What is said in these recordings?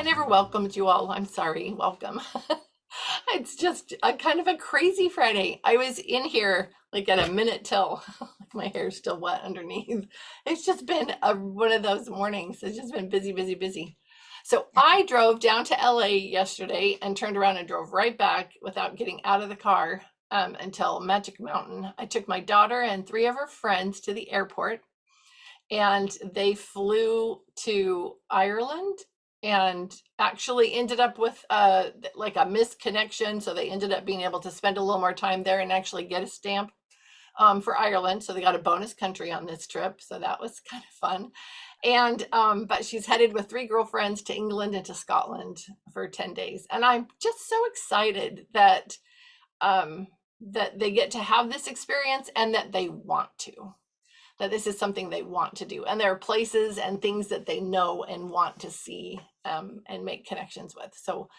never welcomed you all. I'm sorry. Welcome. It's just a kind of a crazy Friday. I was in here like at a minute till like my hair's still wet underneath. It's just been one of those mornings. It's just been busy, busy, busy. So I drove down to LA yesterday and turned around and drove right back without getting out of the car until Magic Mountain. I took my daughter and three of her friends to the airport, and they flew to Ireland and actually ended up with like a missed connection. So they ended up being able to spend a little more time there and actually get a stamp for Ireland. So they got a bonus country on this trip. So that was kind of fun. And but she's headed with three girlfriends to England and to Scotland for 10 days. And I'm just so excited that that they get to have this experience and that they want to, that this is something they want to do. And there are places and things that they know and want to see and make connections with. So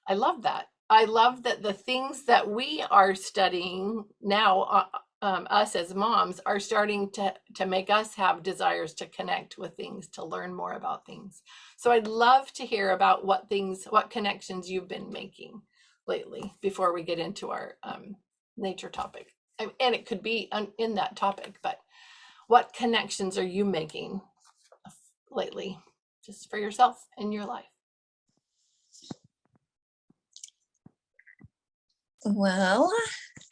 I love that. I love that the things that we are studying now, us as moms, are starting to make us have desires to connect with things, to learn more about things. So I'd love to hear about what connections you've been making lately before we get into our nature topic. And it could be in that topic, but what connections are you making lately, just for yourself in your life? Well,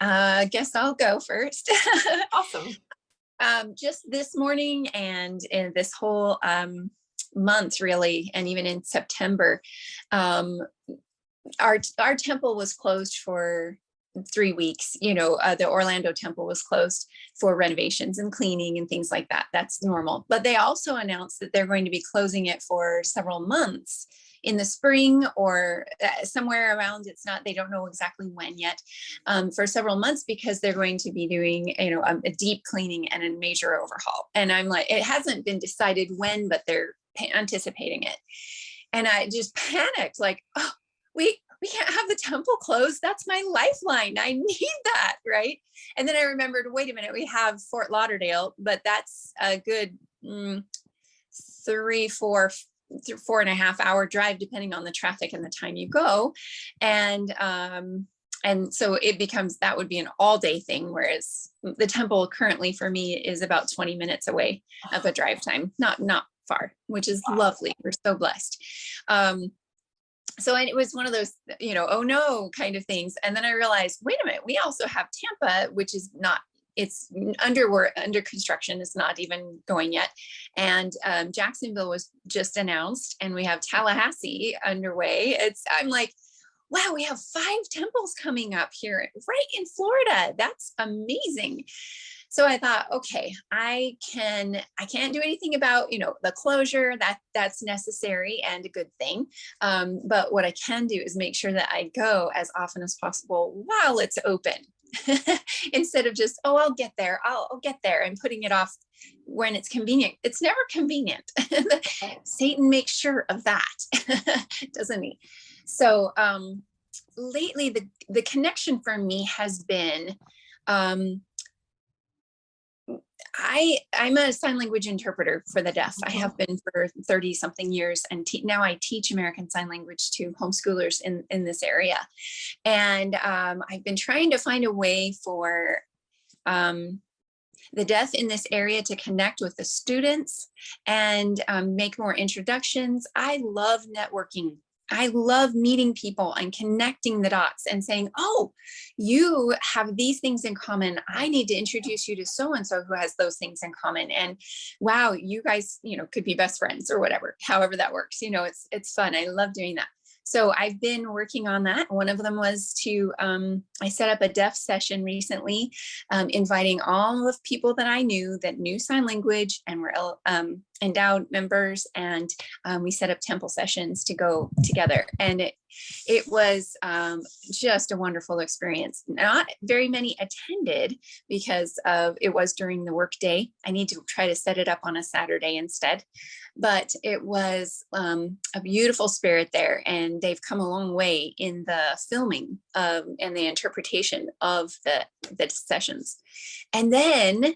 I guess I'll go first. Awesome. Just this morning and in this whole month, really, and even in September, our temple was closed for 3 weeks. The Orlando temple was closed for renovations and cleaning and things like that. That's normal. But they also announced that they're going to be closing it for several months in the spring or somewhere around. They don't know exactly when yet, for several months, because they're going to be doing, a deep cleaning and a major overhaul. And I'm like, it hasn't been decided when, but they're anticipating it. And I just panicked, like, oh, we can't have the temple closed. That's my lifeline. I need that, right? And then I remembered, wait a minute, we have Fort Lauderdale, but that's a good 4.5 hour drive, depending on the traffic and the time you go. And so that would be an all day thing. Whereas the temple currently for me is about 20 minutes away of a drive time, not far, which is lovely. We're so blessed. So it was one of those, oh no kind of things. And then I realized, wait a minute, we also have Tampa, which is it's under construction. It's not even going yet. And Jacksonville was just announced, and we have Tallahassee underway. I'm like, wow, we have 5 temples coming up here right in Florida. That's amazing. So I thought, okay, I can't do anything about, the closure. That's necessary and a good thing. But what I can do is make sure that I go as often as possible while it's open. Instead of just, I'll get there, and putting it off when it's convenient. It's never convenient. Satan makes sure of that, doesn't he? So lately, the connection for me has been, I'm a sign language interpreter for the deaf. I have been for 30 something years, and now I teach American Sign Language to homeschoolers in this area. And I've been trying to find a way for the deaf in this area to connect with the students and make more introductions. I love networking. I love meeting people and connecting the dots and saying, oh, you have these things in common. I need to introduce you to so-and-so who has those things in common. And wow, you guys, could be best friends or whatever, however that works. It's fun. I love doing that. So I've been working on that. One of them was I set up a deaf session recently, inviting all of people that I knew that knew sign language and were endowed members. And we set up temple sessions to go together. And it was just a wonderful experience. Not very many attended because it was during the workday. I need to try to set it up on a Saturday instead. But it was a beautiful spirit there, and they've come a long way in the filming and the interpretation of the sessions. And then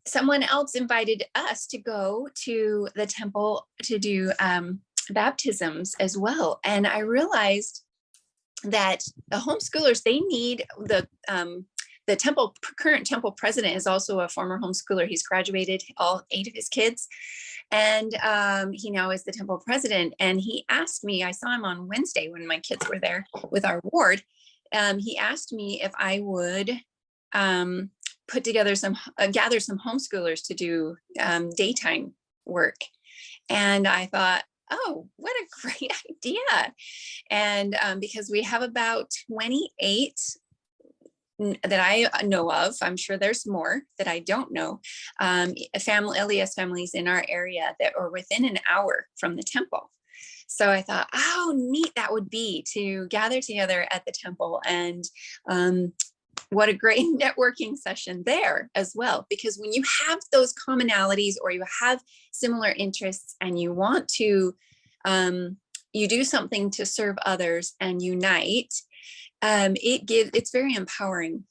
someone else invited us to go to the temple to do baptisms as well. And I realized that the homeschoolers, they need the temple current temple president is also a former homeschooler. He's graduated all 8 of his kids. And he now is the temple president. And he asked me, I saw him on Wednesday when my kids were there with our ward. He asked me if I would put together gather some homeschoolers to do daytime work. And I thought, oh, what a great idea. And because we have about 28 that I know of, I'm sure there's more that I don't know, LES families in our area that are within an hour from the temple. So I thought, how neat that would be to gather together at the temple, and what a great networking session there as well. Because when you have those commonalities or you have similar interests and you want to, you do something to serve others and unite, it's very empowering,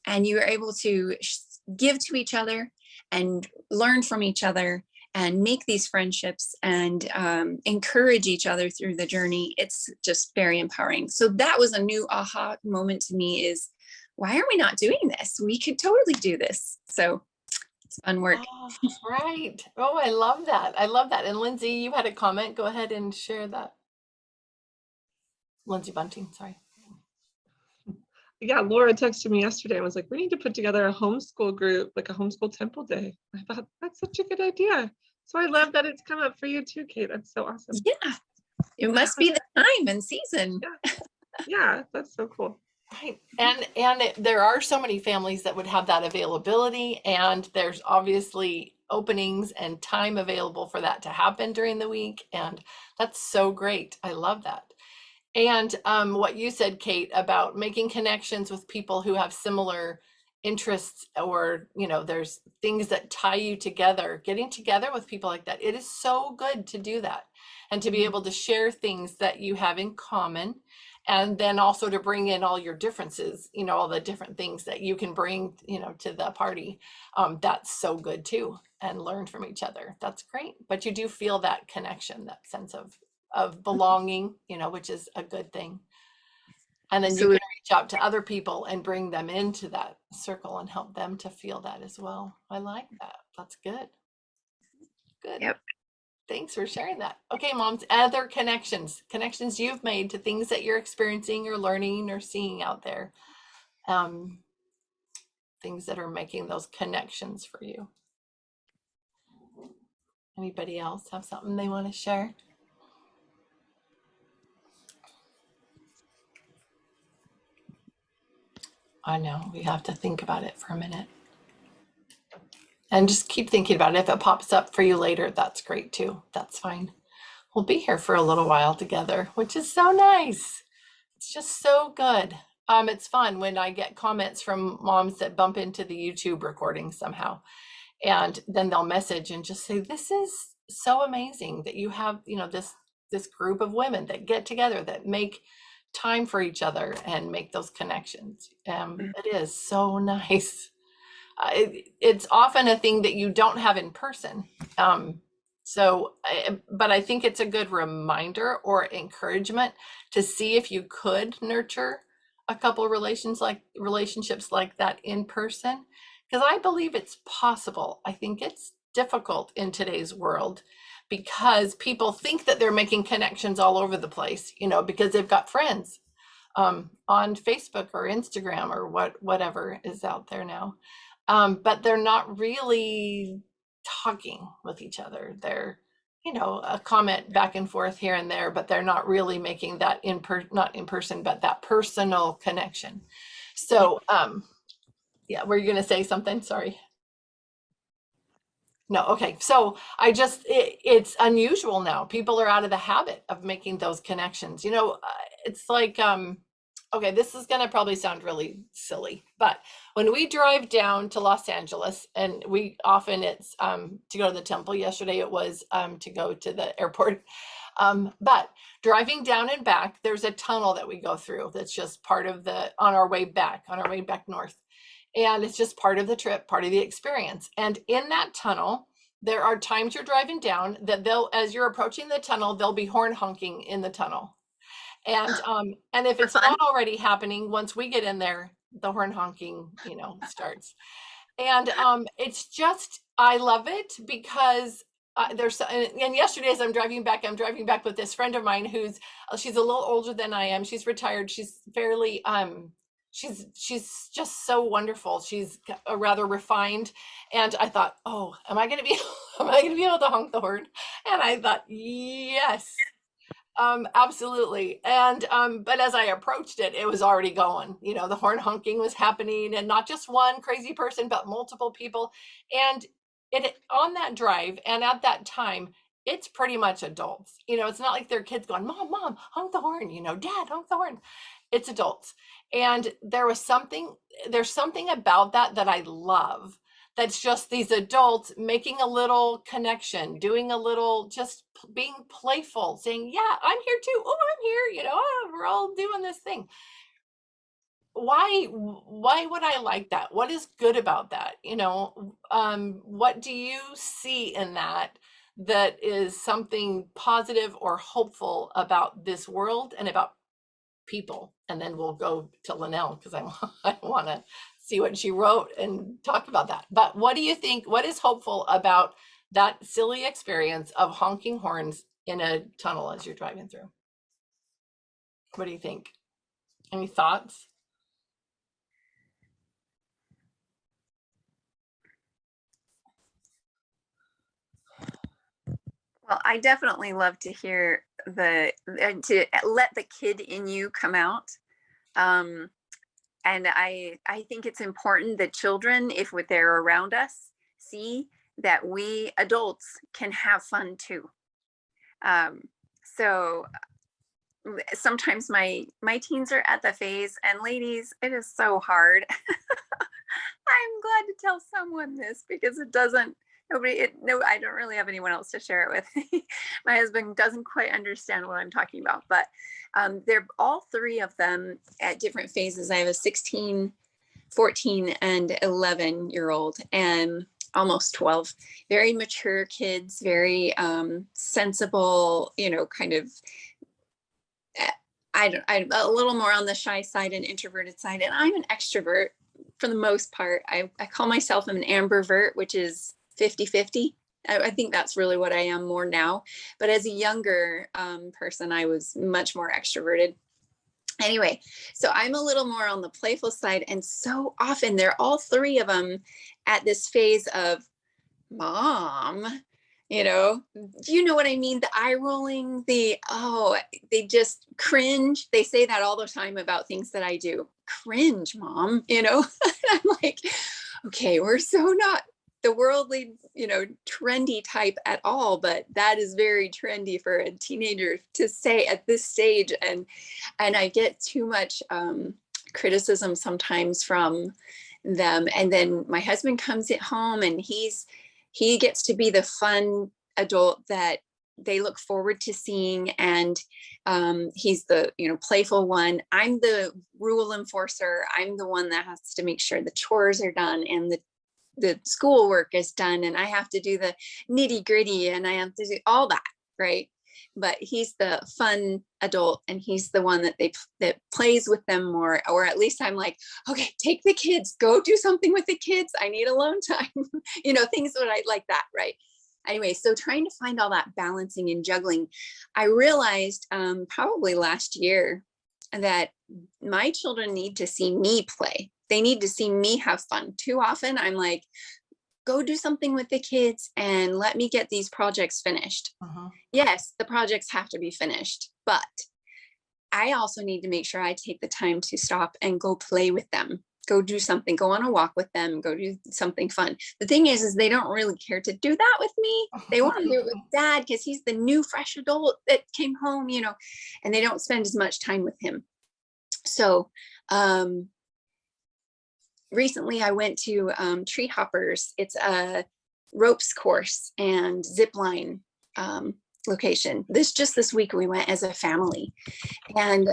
and you are able to give to each other and learn from each other and make these friendships and encourage each other through the journey. It's just very empowering. So that was a new aha moment to me, is why are we not doing this? We could totally do this. So it's fun work. Oh, right. Oh, I love that. I love that. And Lindsay, you had a comment. Go ahead and share that. Lindsay Bunting, sorry. Yeah, Laura texted me yesterday and was like, we need to put together a homeschool group, like a homeschool temple day. I thought that's such a good idea. So I love that it's come up for you too, Kate. That's so awesome. Yeah, it must be the time and season. Yeah, that's so cool. Right. And there are so many families that would have that availability, and there's obviously openings and time available for that to happen during the week. And that's so great. I love that. And what you said, Kate, about making connections with people who have similar interests, or, there's things that tie you together, getting together with people like that. It is so good to do that, and to be able to share things that you have in common. And then also to bring in all your differences, all the different things that you can bring, to the party. That's so good too, and learn from each other. That's great. But you do feel that connection, that sense of belonging, which is a good thing. And then you can reach out to other people and bring them into that circle and help them to feel that as well. I like that. That's good. Good. Yep. Thanks for sharing that. Okay, moms, other connections you've made to things that you're experiencing or learning or seeing out there. Things that are making those connections for you. Anybody else have something they want to share? I know, we have to think about it for a minute. And just keep thinking about it. If it pops up for you later, that's great too. That's fine. We'll be here for a little while together, which is so nice. It's just so good. It's fun when I get comments from moms that bump into the YouTube recording somehow. And then they'll message and just say, this is so amazing that you have, this group of women that get together, that make time for each other and make those connections. It is so nice. It's often a thing that you don't have in person. But I think it's a good reminder or encouragement to see if you could nurture a couple of relationships like that in person, because I believe it's possible. I think it's difficult in today's world because people think that they're making connections all over the place, because they've got friends on Facebook or Instagram or whatever is out there now. But they're not really talking with each other. They're, a comment back and forth here and there, but they're not really making that not in person, but that personal connection. So, yeah, were you going to say something? Sorry. No. Okay. So it's unusual now. People are out of the habit of making those connections. It's like, okay, this is going to probably sound really silly, but when we drive down to Los Angeles, and it's to go to the temple. Yesterday it was to go to the airport. But driving down and back, there's a tunnel that we go through that's just part of on our way back north. And it's just part of the trip, part of the experience. And in that tunnel, there are times you're driving down that as you're approaching the tunnel, there'll be horn honking in the tunnel. And if For it's fun? not already happening, once we get in there, the horn honking, starts. And it's just, I love it because and yesterday as I'm driving back with this friend of mine she's a little older than I am. She's retired. She's fairly, she's just so wonderful. She's rather refined. And I thought, oh, am I going to be able to honk the horn? And I thought, yes. Absolutely. And but as I approached it, it was already going. The horn honking was happening, and not just one crazy person, but multiple people. And it on that drive and at that time, it's pretty much adults. It's not like they're kids going, Mom, honk the horn, Dad, honk the horn. It's adults. And there's something about that I love. That's just these adults making a little connection, doing a little, just being playful, saying, yeah, I'm here too. Oh, I'm here. We're all doing this thing. Why would I like that? What is good about that? What do you see in that is something positive or hopeful about this world and about people? And then we'll go to Linnell because I want to see what she wrote and talk about that. But what do you think? What is hopeful about that silly experience of honking horns in a tunnel as you're driving through? What do you think? Any thoughts? Well, I definitely love to hear to let the kid in you come out. And I think it's important that children, if they're around us, see that we adults can have fun too. So sometimes my teens are at the phase, and ladies, it is so hard. I'm glad to tell someone this because I don't really have anyone else to share it with. My husband doesn't quite understand what I'm talking about, but they're all three of them at different phases. I have a 16, 14, and 11-year-old, and almost 12. Very mature kids, very sensible, kind of, I'm a little more on the shy side and introverted side, and I'm an extrovert for the most part. I call myself an ambivert, which is 50-50. I think that's really what I am more now. But as a younger person, I was much more extroverted. Anyway, so I'm a little more on the playful side. And so often they're all three of them at this phase of, Mom, do you know what I mean? The eye rolling, they just cringe. They say that all the time about things that I do. Cringe, Mom, I'm like, okay, we're so not the worldly, trendy type at all, but that is very trendy for a teenager to say at this stage. And I get too much criticism sometimes from them. And then my husband comes at home, and he gets to be the fun adult that they look forward to seeing. And he's the, playful one. I'm the rule enforcer. I'm the one that has to make sure the chores are done and the schoolwork is done, and I have to do the nitty gritty, and I have to do all that, right? But he's the fun adult, and he's the one that plays with them more. Or at least I'm like, okay, take the kids, go do something with the kids. I need alone time, things that I like that, right? Anyway, so trying to find all that balancing and juggling, I realized probably last year that my children need to see me play. They need to see me have fun. Too often I'm like, go do something with the kids and let me get these projects finished. Yes, the projects have to be finished, but I also need to make sure I take the time to stop and go play with them, go do something, go on a walk with them, go do something fun. The thing is they don't really care to do that with me. They want to do it with Dad because he's the new fresh adult that came home, and they don't spend as much time with him. So, recently I went to Tree Hoppers. It's a ropes course and zip line location. This week we went as a family, and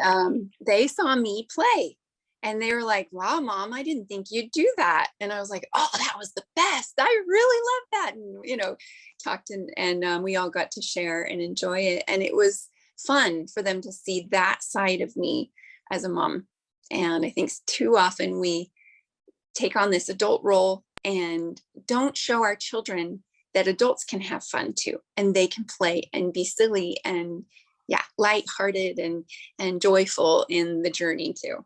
they saw me play, And they were like, wow, Mom, I didn't think you'd do that. And I was like, oh, that was the best. I really love that. And, talked and we all got to share and enjoy it. And it was fun for them to see that side of me as a mom. And I think too often we take on this adult role and don't show our children that adults can have fun too, and they can play and be silly and lighthearted and joyful in the journey too.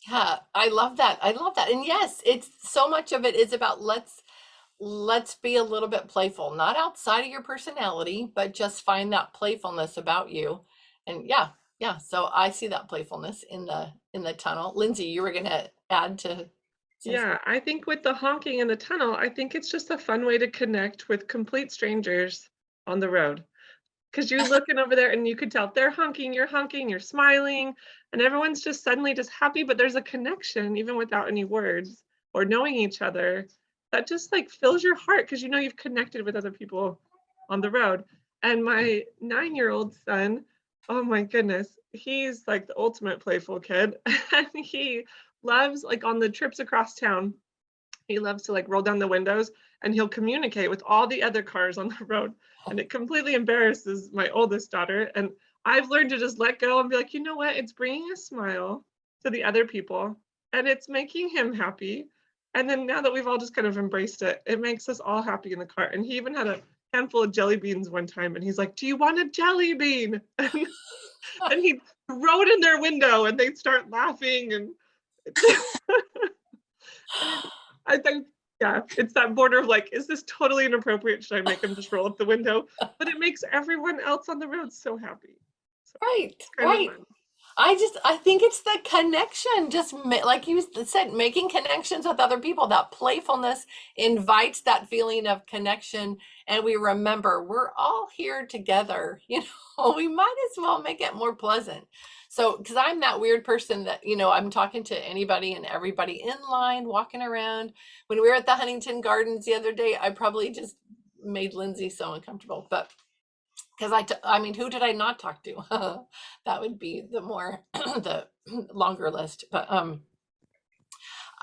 Yeah, I love that. I love that. And yes, it's so much of it is about let's be a little bit playful, not outside of your personality, but just find that playfulness about you. And yeah. So I see that playfulness in the tunnel. Lindsay, you were gonna add to Yeah, I think with the honking in the tunnel, I think it's just a fun way to connect with complete strangers on the road. Because you're looking over there and you could tell they're honking, you're smiling, and everyone's just suddenly just happy, but there's a connection even without any words or knowing each other that just like fills your heart because you've connected with other people on the road. And my 9-year-old son, oh my goodness, he's like the ultimate playful kid. And he loves, like, on the trips across town, he loves to like roll down the windows and he'll communicate with all the other cars on the road. And it completely embarrasses my oldest daughter. And I've learned to just let go and be like, you know what? It's bringing a smile to the other people and it's making him happy. And then now that we've all just kind of embraced it, it makes us all happy in the car. And he even had a handful of jelly beans one time and he's like, do you want a jelly bean? And he'd throw it in their window and they'd start laughing. And I think, yeah, it's that border of like, is this totally inappropriate? Should I make him just roll up the window? But it makes everyone else on the road so happy. So right, it's kind right. of fun. I think it's the connection, just like you said, making connections with other people. That playfulness invites that feeling of connection. And we remember we're all here together, we might as well make it more pleasant. So, because I'm that weird person that, I'm talking to anybody and everybody in line, walking around. When we were at the Huntington Gardens the other day, I probably just made Lindsay so uncomfortable, but because I mean, who did I not talk to? That would be the more the longer list. But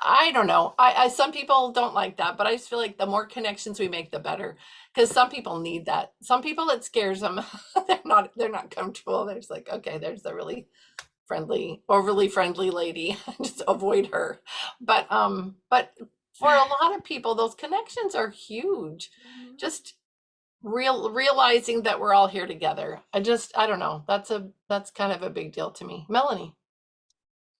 I don't know. I some people don't like that, but I just feel like the more connections we make, the better. Because some people need that. Some people it scares them. They're not comfortable. They're just like, okay, there's the really overly friendly lady. Just avoid her. But for a lot of people, those connections are huge. Just realizing that we're all here together. I don't know. That's kind of a big deal to me. Melanie.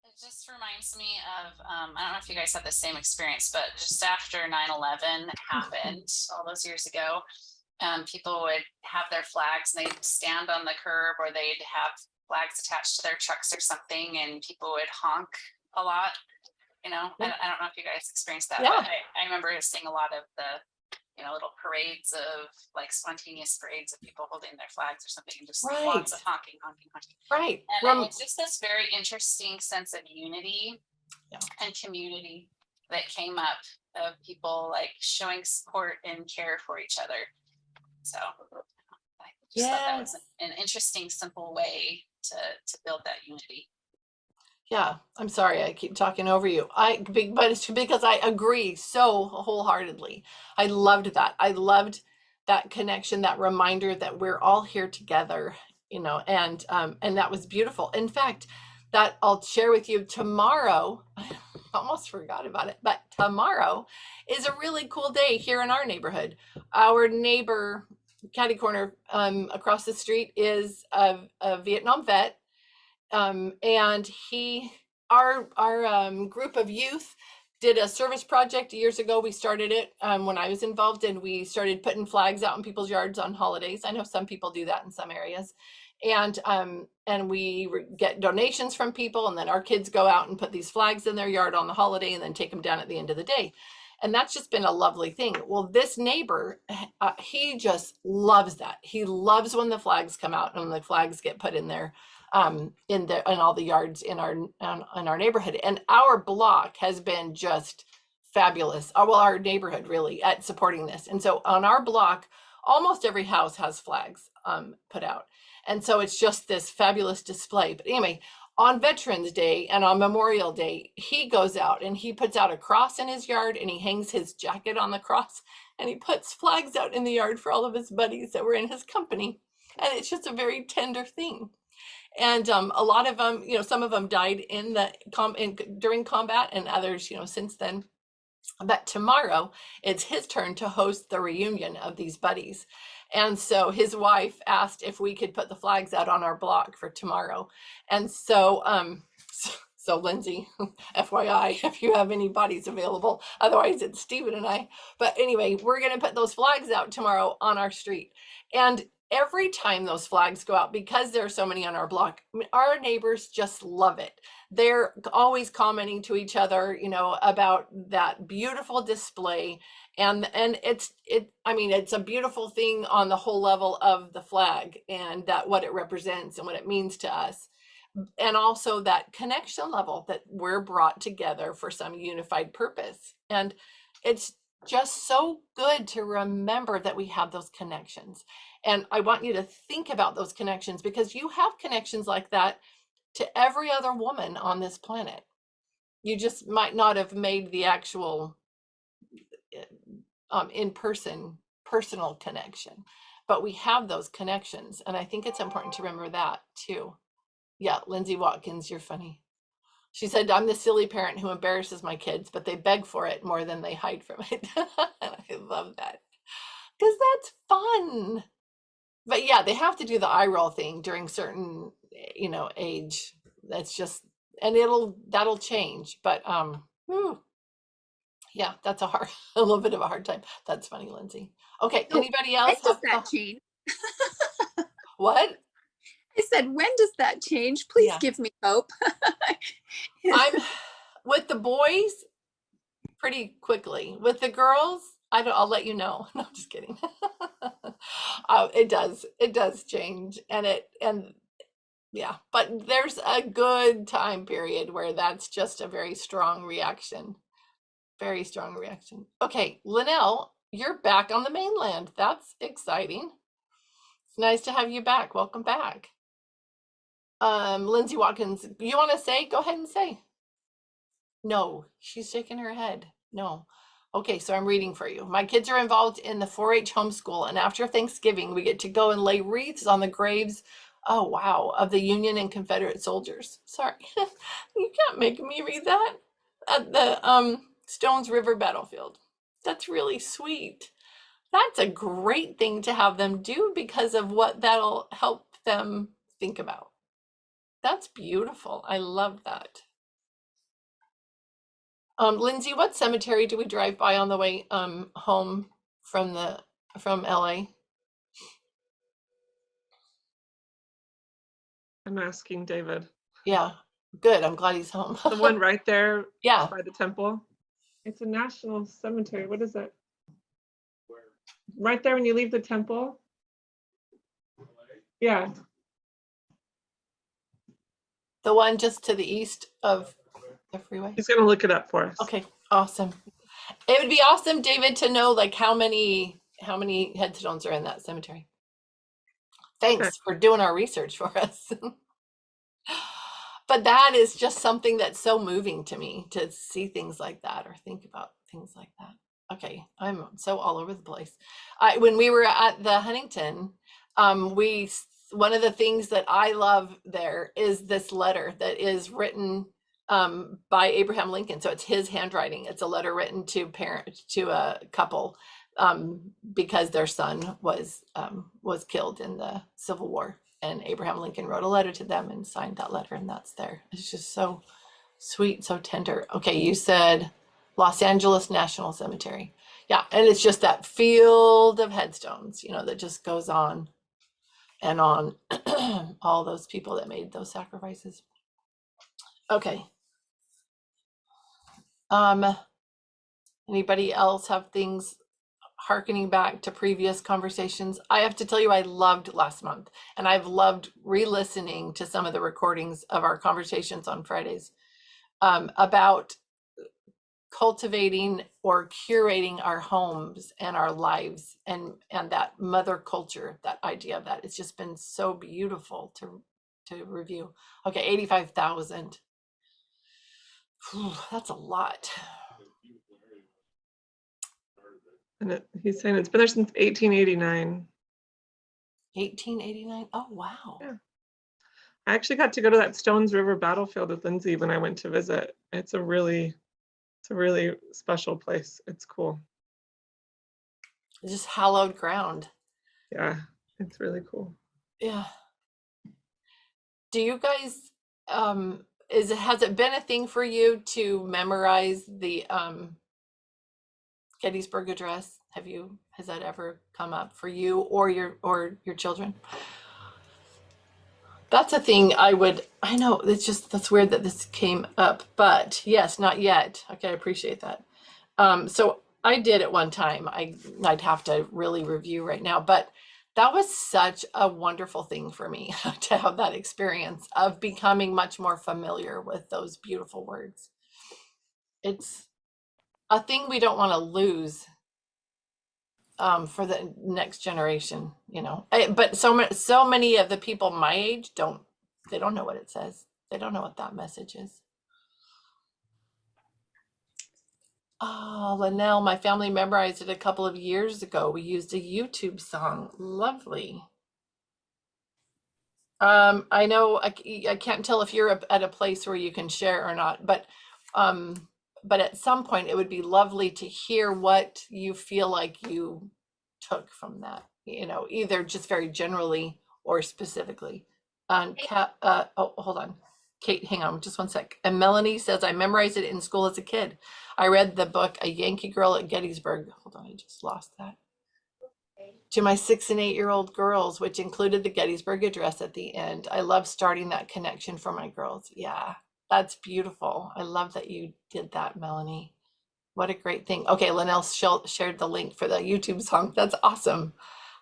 It just reminds me of, I don't know if you guys had the same experience, but just after 9/11 happened all those years ago, people would have their flags and they'd stand on the curb or they'd have flags attached to their trucks or something, and people would honk a lot. I don't know if you guys experienced that, Yeah. but I remember seeing a lot of the little parades of like spontaneous parades of people holding their flags or something, and just lots of honking. Right. And it's just this very interesting sense of unity Yeah. and community that came up of people like showing support and care for each other. So I just thought that was an interesting, simple way to build that unity. Yeah, I'm sorry I keep talking over you. But it's because I agree so wholeheartedly. I loved that. I loved that connection, that reminder that we're all here together, and that was beautiful. In fact, that I'll share with you tomorrow. I almost forgot about it, but tomorrow is a really cool day here in our neighborhood. Our neighbor, catty corner across the street, is a Vietnam vet. And our group of youth did a service project years ago. We started it when I was involved, and we started putting flags out in people's yards on holidays. I know some people do that in some areas, and we get donations from people, and then our kids go out and put these flags in their yard on the holiday, and then take them down at the end of the day. And that's just been a lovely thing. Well, this neighbor, he just loves that. He loves when the flags come out and the flags get put in there. In all the yards in our neighborhood, and our block has been just fabulous. Our neighborhood really at supporting this. And so on our block, almost every house has flags put out, and so it's just this fabulous display. But anyway, on Veterans Day and on Memorial Day, he goes out and he puts out a cross in his yard and he hangs his jacket on the cross and he puts flags out in the yard for all of his buddies that were in his company. And it's just a very tender thing. And a lot of them, some of them died during combat, and others, since then. But tomorrow it's his turn to host the reunion of these buddies. And so his wife asked if we could put the flags out on our block for tomorrow. And so, so Lindsay, FYI, if you have any bodies available, otherwise it's Stephen and I. But anyway, we're going to put those flags out tomorrow on our street. And every time those flags go out, because there are so many on our block, our neighbors just love it. They're always commenting to each other, about that beautiful display. And it's a beautiful thing on the whole level of the flag and that what it represents and what it means to us. And also that connection level that we're brought together for some unified purpose. And it's just so good to remember that we have those connections. And I want you to think about those connections, because you have connections like that to every other woman on this planet. You just might not have made the actual in-person personal connection, but we have those connections. And I think it's important to remember that too. Yeah, Lindsay Watkins, you're funny. She said, I'm the silly parent who embarrasses my kids, but they beg for it more than they hide from it. I love that, because that's fun. But yeah, they have to do the eye roll thing during certain, age. That's just, and that'll change. But yeah, that's a little bit of a hard time. That's funny, Lindsay. Okay, So anybody else? when does that change? What? I said, when does that change? Please Yeah. give me hope. I'm with the boys pretty quickly. With the girls, I'll let you know. No, I'm just kidding. It does change, and yeah, but there's a good time period where that's just a very strong reaction. Very strong reaction. Okay, Linnell, you're back on the mainland. That's exciting. It's nice to have you back. Welcome back. Lindsay Watkins, you want to say? Go ahead and say. No, she's shaking her head. No. Okay, so I'm reading for you. My kids are involved in the 4-H homeschool, and after Thanksgiving, we get to go and lay wreaths on the graves, oh wow, of the Union and Confederate soldiers. Sorry, you can't make me read that. At the Stones River battlefield. That's really sweet. That's a great thing to have them do, because of what that'll help them think about. That's beautiful. I love that. Lindsay, what cemetery do we drive by on the way home from LA? I'm asking David. Yeah, good. I'm glad he's home. The one right there, yeah, by the temple. It's a national cemetery. What is it? Right there when you leave the temple. Yeah. the one just to the east of the freeway. He's gonna look it up for us. Okay, awesome. It would be awesome, David, to know like how many headstones are in that cemetery. Thanks for doing our research for us. But that is just something that's so moving to me, to see things like that or think about things like that. Okay, I'm so all over the place. When we were at the Huntington, one of the things that I love there is this letter that is written by Abraham Lincoln. So it's his handwriting. It's a letter written to a couple because their son was killed in the Civil War, and Abraham Lincoln wrote a letter to them and signed that letter, and that's there. It's just so sweet, so tender. Okay, you said Los Angeles National Cemetery. Yeah, and it's just that field of headstones, that just goes on and on. All those people that made those sacrifices. Okay. Anybody else have things harkening back to previous conversations? I have to tell you, I loved last month, and I've loved re-listening to some of the recordings of our conversations on Fridays about cultivating or curating our homes and our lives, and that mother culture, that idea of that. It's just been so beautiful to review. Okay, 85,000. That's a lot. And he's saying it's been there since 1889. 1889. Oh, wow. Yeah. I actually got to go to that Stones River battlefield with Lindsay when I went to visit. It's a really special place. It's cool. It's just hallowed ground. Yeah, it's really cool. Yeah. Do you guys, has it been a thing for you to memorize the Gettysburg Address? Has that ever come up for you or your children? That's a thing I know that's weird that this came up, but yes, not yet. Okay, I appreciate that. So I did at one time. I'd have to really review right now, but that was such a wonderful thing for me to have that experience of becoming much more familiar with those beautiful words. It's a thing we don't want to lose for the next generation, but so many of the people my age don't know what it says. They don't know what that message is. Oh, Linnell, my family memorized it a couple of years ago. We used a YouTube song. Lovely. I know I can't tell if you're at a place where you can share or not, but at some point it would be lovely to hear what you feel like you took from that, either just very generally or specifically. Hold on. Kate, hang on just one sec. And Melanie says, I memorized it in school as a kid. I read the book, A Yankee Girl at Gettysburg. Hold on, I just lost that. To my 6 and 8-year-old girls, which included the Gettysburg Address at the end. I love starting that connection for my girls. Yeah, that's beautiful. I love that you did that, Melanie. What a great thing. Okay, Linnell shared the link for the YouTube song. That's awesome.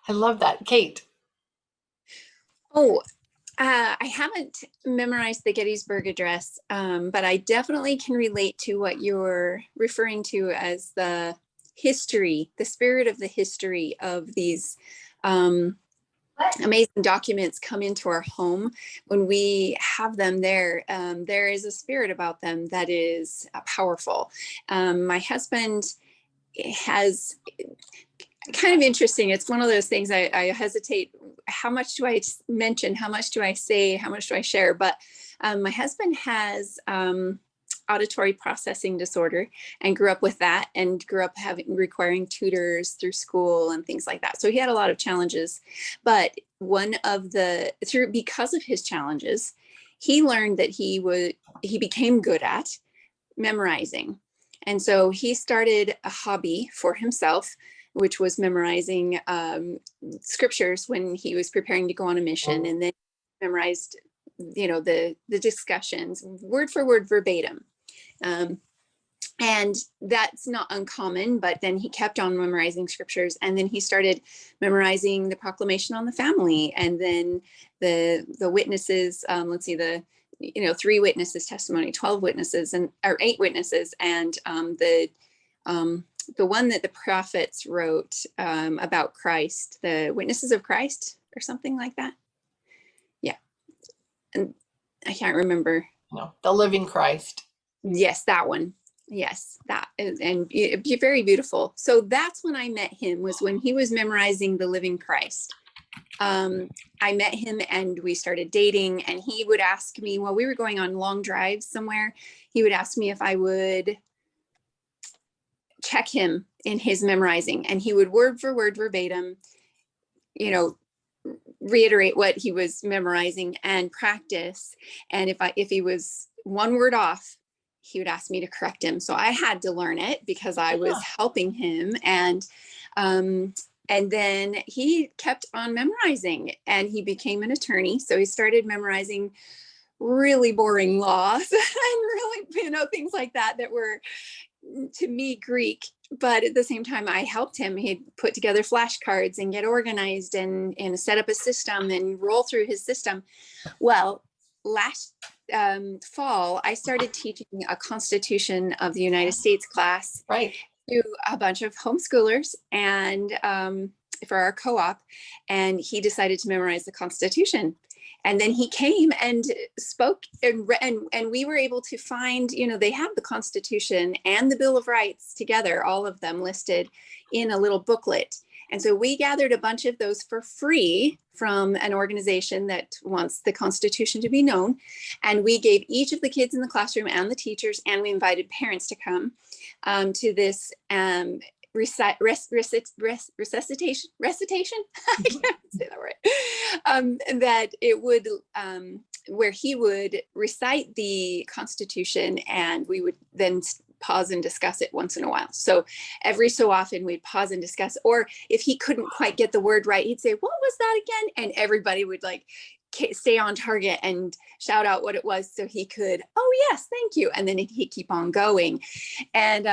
I love that. Kate. Oh, I haven't memorized the Gettysburg Address, but I definitely can relate to what you're referring to as the history, the spirit of the history of these amazing documents come into our home. When we have them there, there is a spirit about them that is powerful. My husband has kind of interesting. It's one of those things I hesitate. How much do I mention? How much do I say? How much do I share? But my husband has auditory processing disorder and grew up with that and grew up requiring tutors through school and things like that. So he had a lot of challenges, but because of his challenges, he learned that he became good at memorizing. And so he started a hobby for himself, which was memorizing scriptures when he was preparing to go on a mission, and then memorized, the discussions word for word, verbatim. And that's not uncommon, but then he kept on memorizing scriptures, and then he started memorizing the proclamation on the family, and then the witnesses, 3 witnesses testimony, 12 witnesses, or 8 witnesses, and the one that the prophets wrote about Christ, the witnesses of Christ or something like that. Yeah. And I can't remember. No, the living Christ. Yes, that one. Yes, that. And it'd be very beautiful. So that's when I met him, was when he was memorizing the living Christ. I met him and we started dating, and he would ask me, while we were going on long drives somewhere, he would ask me if I would check him in his memorizing, and he would word for word, verbatim, reiterate what he was memorizing and practice. And if he was one word off, he would ask me to correct him. So I had to learn it because I was helping him. And then he kept on memorizing, and he became an attorney. So he started memorizing really boring laws and really, things like that were, to me, Greek. But at the same time, I helped him. He'd put together flashcards and get organized and set up a system and roll through his system. Well, last fall, I started teaching a Constitution of the United States class to a bunch of homeschoolers and for our co-op, and he decided to memorize the Constitution. And then he came and spoke, and we were able to find, they have the Constitution and the Bill of Rights together, all of them listed in a little booklet. And so we gathered a bunch of those for free from an organization that wants the Constitution to be known. And we gave each of the kids in the classroom and the teachers, and we invited parents to come to this recitation. I can't say that right. That it would, where he would recite the Constitution, and we would then pause and discuss it once in a while. So every so often we'd pause and discuss, or if he couldn't quite get the word right, he'd say, "What was that again?" And everybody would like stay on target and shout out what it was, so he could, "Oh yes, thank you," and then he'd keep on going. And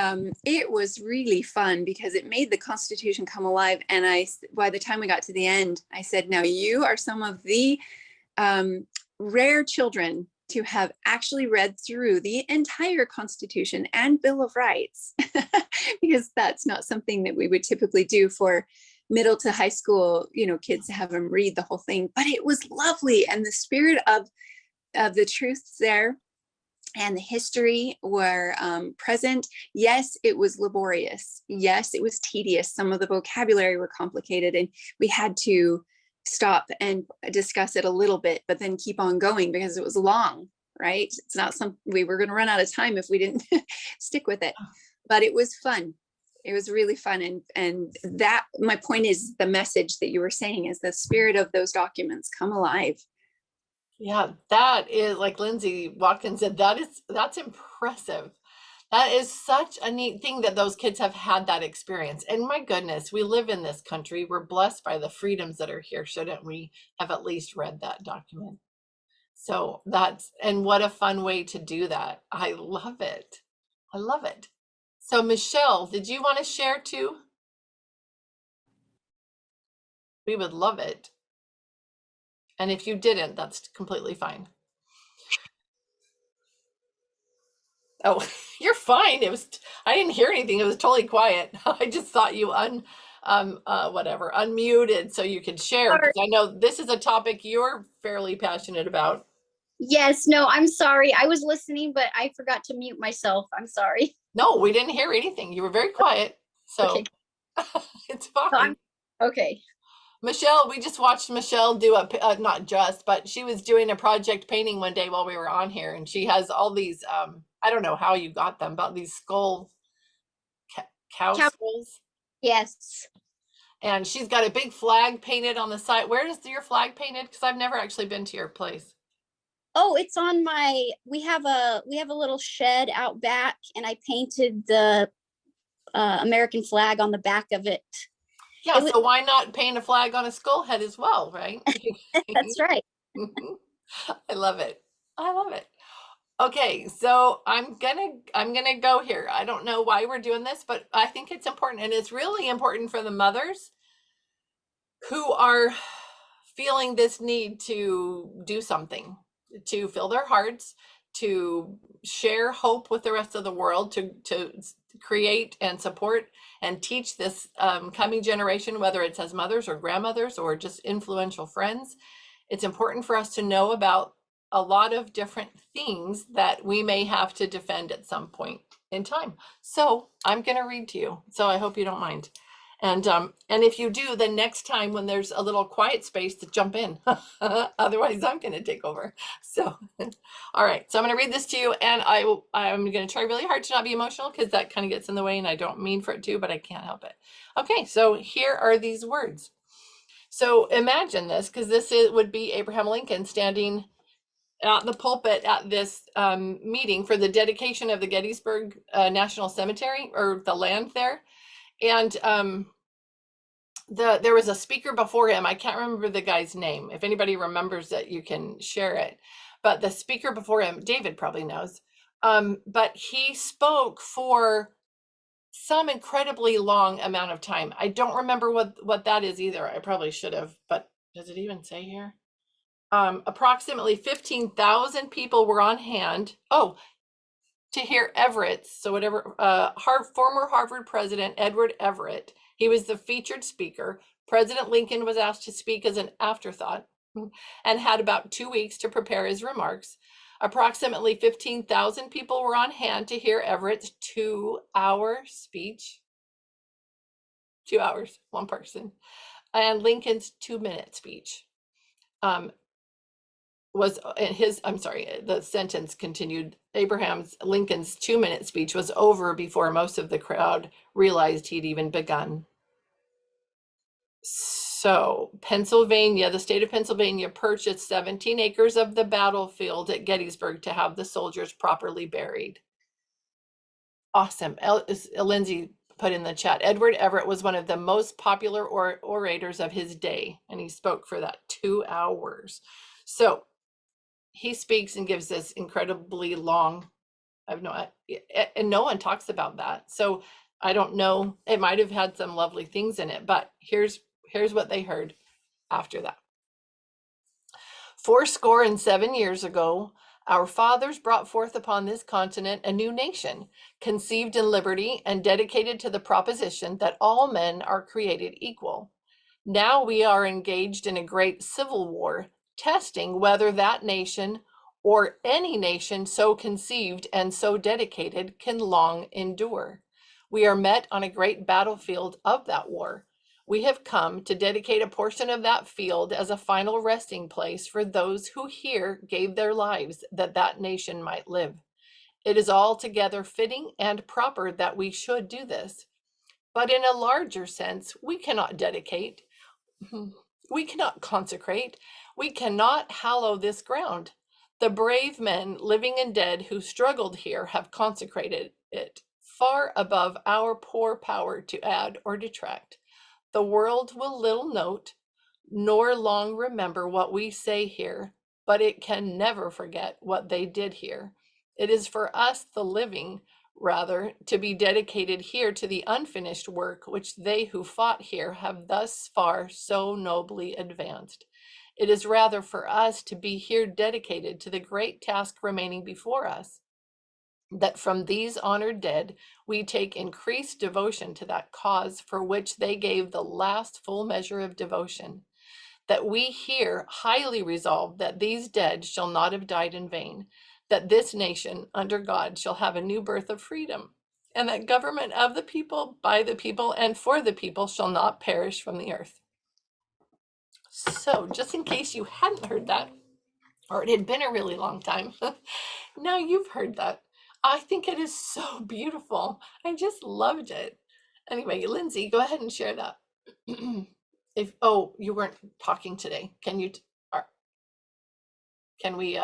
it was really fun because it made the Constitution come alive. And by the time we got to the end, I said, "Now you are some of the rare children to have actually read through the entire Constitution and Bill of Rights," because that's not something that we would typically do for middle to high school, kids, to have them read the whole thing. But it was lovely, and the spirit of the truths there and the history were present. Yes, it was laborious. Yes, it was tedious. Some of the vocabulary were complicated, and we had to stop and discuss it a little bit, but then keep on going because it was long, right? It's not something we were going to run out of time if we didn't stick with it. But it was fun. It was really fun. And that, my point is, the message that you were saying is the spirit of those documents come alive. Yeah, that is, like Lindsay Watkins said, that's impressive. That is such a neat thing that those kids have had that experience. And my goodness, we live in this country. We're blessed by the freedoms that are here. Shouldn't we have at least read that document? So and what a fun way to do that. I love it. I love it. So Michelle, did you want to share too? We would love it. And if you didn't, that's completely fine. Oh, you're fine. I didn't hear anything. It was totally quiet. I just thought you unmuted so you could share, because I know this is a topic you're fairly passionate about. Yes, no, I'm sorry. I was listening, but I forgot to mute myself. I'm sorry. No, we didn't hear anything. You were very quiet. So Okay. It's fine. Okay. Michelle, we just watched Michelle do not just, but she was doing a project painting one day while we were on here, and she has all these, I don't know how you got them, but these cow skulls. Yes. And she's got a big flag painted on the side. Where is your flag painted? Because I've never actually been to your place. Oh, it's on we have a little shed out back, and I painted the American flag on the back of it. Yeah, so why not paint a flag on a skull head as well, right? That's right. I love it. I love it. Okay, so I'm gonna go here. I don't know why we're doing this, but I think it's important, and it's really important for the mothers who are feeling this need to do something, to fill their hearts, to share hope with the rest of the world, to create and support and teach this coming generation, whether it's as mothers or grandmothers or just influential friends. It's important for us to know about a lot of different things that we may have to defend at some point in time. So I'm going to read to you. So I hope you don't mind. And if you do, the next time when there's a little quiet space, to jump in. Otherwise, I'm going to take over. So, all right. So I'm going to read this to you, and I'm going to try really hard to not be emotional, because that kind of gets in the way, and I don't mean for it to, but I can't help it. Okay. So here are these words. So imagine this, because would be Abraham Lincoln standing at the pulpit at this meeting for the dedication of the Gettysburg National Cemetery, or the land there. And there was a speaker before him. I can't remember the guy's name. If anybody remembers it, you can share it. But the speaker before him, David probably knows. But he spoke for some incredibly long amount of time. I don't remember what that is either. I probably should have, but does it even say here? Approximately 15,000 people were on hand. Oh, to hear Everett, so whatever, former Harvard president Edward Everett. He was the featured speaker. President Lincoln was asked to speak as an afterthought. and had about 2 weeks to prepare his remarks. Approximately 15,000 people were on hand to hear Everett's 2-hour speech. 2 hours, one person. And Lincoln's 2-minute speech. The sentence continued. Lincoln's 2-minute speech was over before most of the crowd realized he'd even begun. So the state of Pennsylvania purchased 17 acres of the battlefield at Gettysburg to have the soldiers properly buried. Awesome. Lindsay put in the chat, Edward Everett was one of the most popular orators of his day, and he spoke for that 2 hours. So he speaks and gives this incredibly long, and no one talks about that. So I don't know, it might have had some lovely things in it, but here's what they heard after that. 77 years ago, our fathers brought forth upon this continent a new nation, conceived in liberty and dedicated to the proposition that all men are created equal. Now we are engaged in a great civil war, testing whether that nation or any nation so conceived and so dedicated can long endure. We are met on a great battlefield of that war. We have come to dedicate a portion of that field as a final resting place for those who here gave their lives that that nation might live. It is altogether fitting and proper that we should do this. But in a larger sense, we cannot dedicate, we cannot consecrate, we cannot hallow this ground. The brave men, living and dead, who struggled here have consecrated it far above our poor power to add or detract. The world will little note, nor long remember what we say here, but it can never forget what they did here. It is for us, the living, rather, to be dedicated here to the unfinished work which they who fought here have thus far so nobly advanced. It is rather for us to be here dedicated to the great task remaining before us, that from these honored dead we take increased devotion to that cause for which they gave the last full measure of devotion, that we here highly resolve that these dead shall not have died in vain, that this nation under God shall have a new birth of freedom, and that government of the people, by the people, and for the people shall not perish from the earth. So just in case you hadn't heard that, or it had been a really long time, now you've heard that. I think it is so beautiful. I just loved it. Anyway, Lindsay, go ahead and share that. You weren't talking today. Can we, there we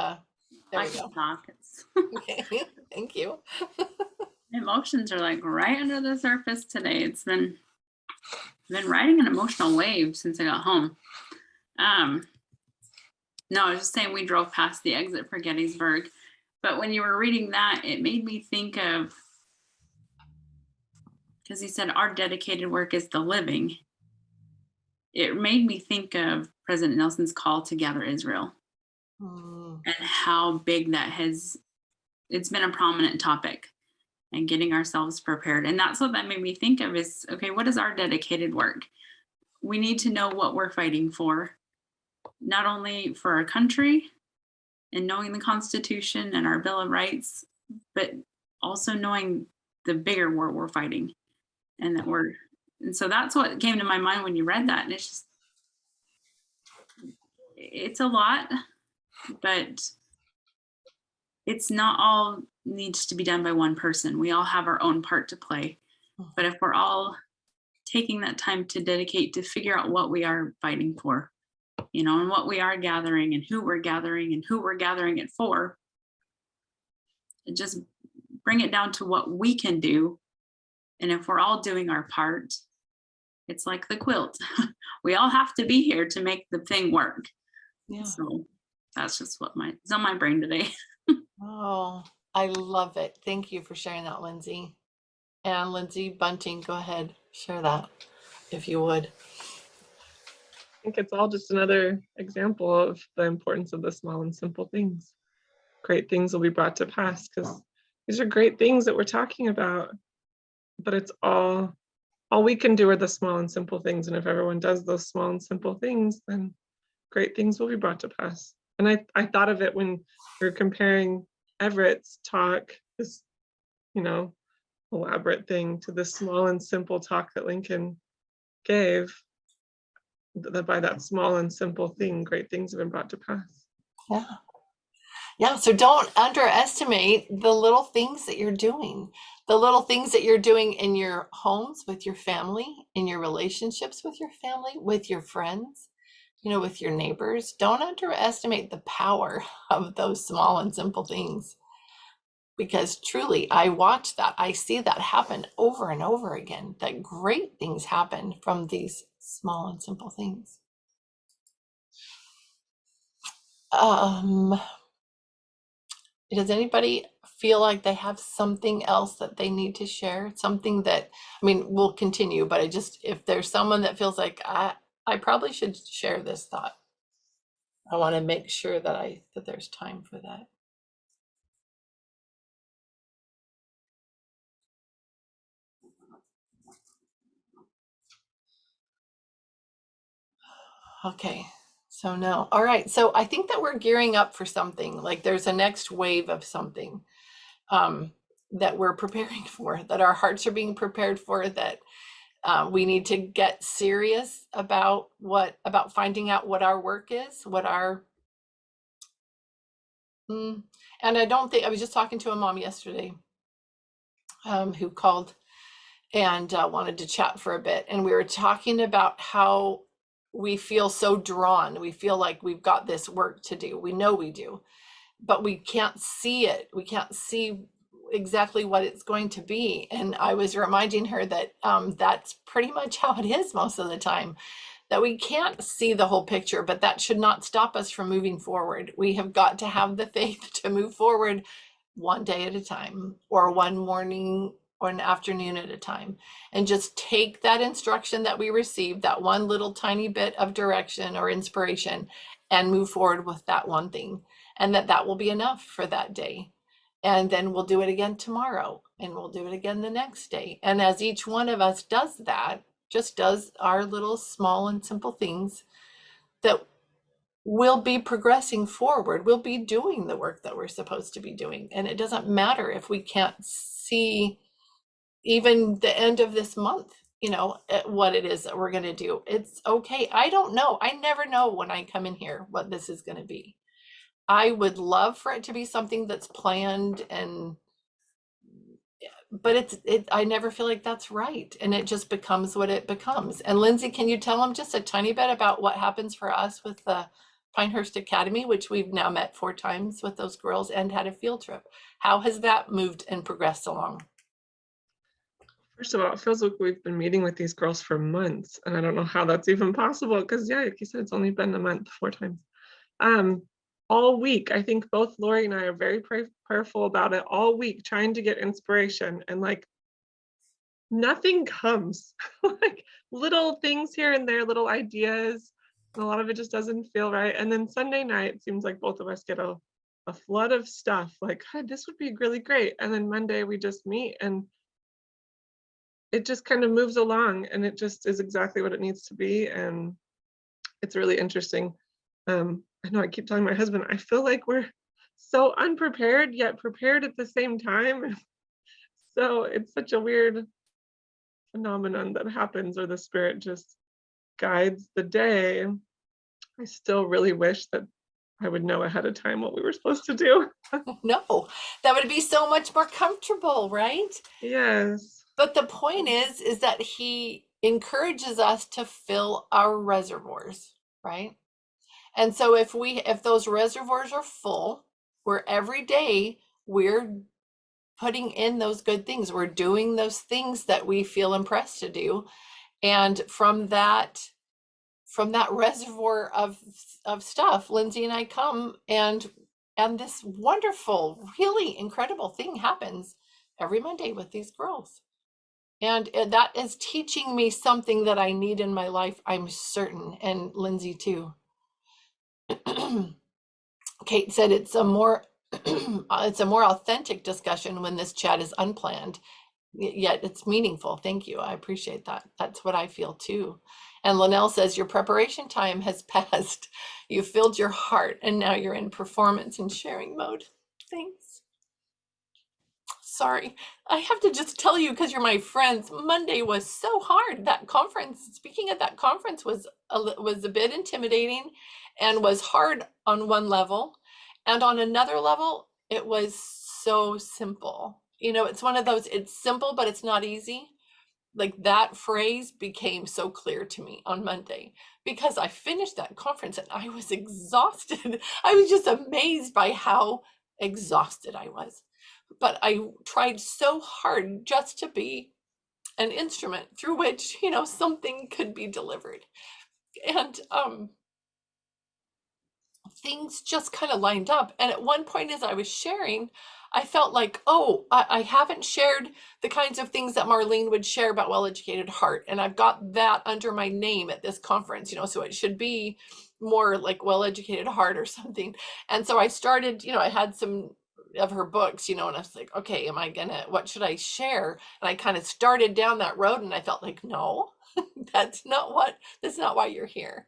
go. Talk. Okay, thank you. Emotions are like right under the surface today. I've been riding an emotional wave since I got home. No, I was just saying we drove past the exit for Gettysburg. But when you were reading that, it made me think of, because he said our dedicated work is the living. It made me think of President Nelson's call to gather Israel and how big that it's been a prominent topic, and getting ourselves prepared. And that's what that made me think of is, okay, what is our dedicated work? We need to know what we're fighting for, not only for our country, and knowing the Constitution and our Bill of Rights, but also knowing the bigger war we're fighting, and so that's what came to my mind when you read that. And it's a lot, but it's not all needs to be done by one person. We all have our own part to play. But if we're all taking that time to dedicate to figure out what we are fighting for, and what we are gathering and who we're gathering it for, and just bring it down to what we can do. And if we're all doing our part, it's like the quilt. We all have to be here to make the thing work. Yeah. So that's just it's on my brain today. Oh, I love it. Thank you for sharing that, Lindsay. And Lindsay Bunting, go ahead, share that if you would. I think it's all just another example of the importance of the small and simple things. Great things will be brought to pass, because these are great things that we're talking about, but it's all we can do are the small and simple things. And if everyone does those small and simple things, then great things will be brought to pass. And I thought of it when we were comparing Everett's talk, this, elaborate thing, to the small and simple talk that Lincoln gave. That by that small and simple thing, great things have been brought to pass. Yeah. Yeah. So don't underestimate the little things that you're doing, the little things that you're doing in your homes with your family, in your relationships with your family, with your friends, with your neighbors. Don't underestimate the power of those small and simple things. Because truly, I watch that. I see that happen over and over again, that great things happen from these small and simple things. Does anybody feel like they have something else that they need to share? Something that, we'll continue, but if there's someone that feels like I probably should share this thought, I want to make sure that there's time for that. Okay, so no. All right, so I think that we're gearing up for something. Like there's a next wave of something that we're preparing for, that our hearts are being prepared for, that we need to get serious about finding out what our work is, and I don't think, I was just talking to a mom yesterday who called and wanted to chat for a bit. And we were talking about how we feel so drawn. We feel like we've got this work to do. We know we do, but we can't see it. We can't see exactly what it's going to be. And I was reminding her that that's pretty much how it is most of the time, that we can't see the whole picture, but that should not stop us from moving forward. We have got to have the faith to move forward one day at a time, or one morning or an afternoon at a time, and just take that instruction that we received, that one little tiny bit of direction or inspiration, and move forward with that one thing, and that will be enough for that day. And then we'll do it again tomorrow, and we'll do it again the next day. And as each one of us does that, just does our little small and simple things, that we'll be progressing forward. We'll be doing the work that we're supposed to be doing. And it doesn't matter if we can't see even the end of this month, what it is that we're going to do. It's okay. I don't know. I never know when I come in here what this is going to be. I would love for it to be something that's planned, but I never feel like that's right. And it just becomes what it becomes. And Lindsay, can you tell them just a tiny bit about what happens for us with the Pinehurst Academy, which we've now met 4 times with those girls and had a field trip? How has that moved and progressed along? First of all, it feels like we've been meeting with these girls for months, and I don't know how that's even possible, because like you said, it's only been a month 4 times. All week, I think both Lori and I are very prayerful about it, all week trying to get inspiration, and nothing comes. Like little things here and there, little ideas, and a lot of it just doesn't feel right. And then Sunday night, it seems like both of us get a flood of stuff, like, hey, this would be really great. And then Monday we just meet, and it just kind of moves along, and it just is exactly what it needs to be. And it's really interesting. I know I keep telling my husband, I feel like we're so unprepared yet prepared at the same time. So it's such a weird phenomenon that happens, or the Spirit just guides the day. I still really wish that I would know ahead of time what we were supposed to do. No, that would be so much more comfortable, right? Yes. But the point is that he encourages us to fill our reservoirs, right? And so if those reservoirs are full, where every day we're putting in those good things, we're doing those things that we feel impressed to do, and from that reservoir of stuff, Lindsay and I come, and this wonderful, really incredible thing happens every Monday with these girls. And that is teaching me something that I need in my life, I'm certain, and Lindsay too. Kate said it's a more authentic discussion when this chat is unplanned, yet it's meaningful. Thank you. I appreciate that. That's what I feel too. And Linnell says, your preparation time has passed. You filled your heart and now you're in performance and sharing mode. Thanks. Sorry, I have to just tell you, because you're my friends, Monday was so hard. That conference, speaking at that conference was a bit intimidating and was hard on one level. And on another level, it was so simple. You know, it's one of those, it's simple, but it's not easy. Like that phrase became so clear to me on Monday because I finished that conference and I was exhausted. I was just amazed by how exhausted I was. But I tried so hard just to be an instrument through which, you know, something could be delivered. And things just kind of lined up. And at one point, as I was sharing, I felt like, oh, I haven't shared the kinds of things that Marlene would share about Well-Educated Heart. And I've got that under my name at this conference, you know, so it should be more like Well-Educated Heart or something. And so I started, you know, I had some of her books, you know, and I was like, okay, what should I share? And I kind of started down that road and I felt like, no, that's not why you're here.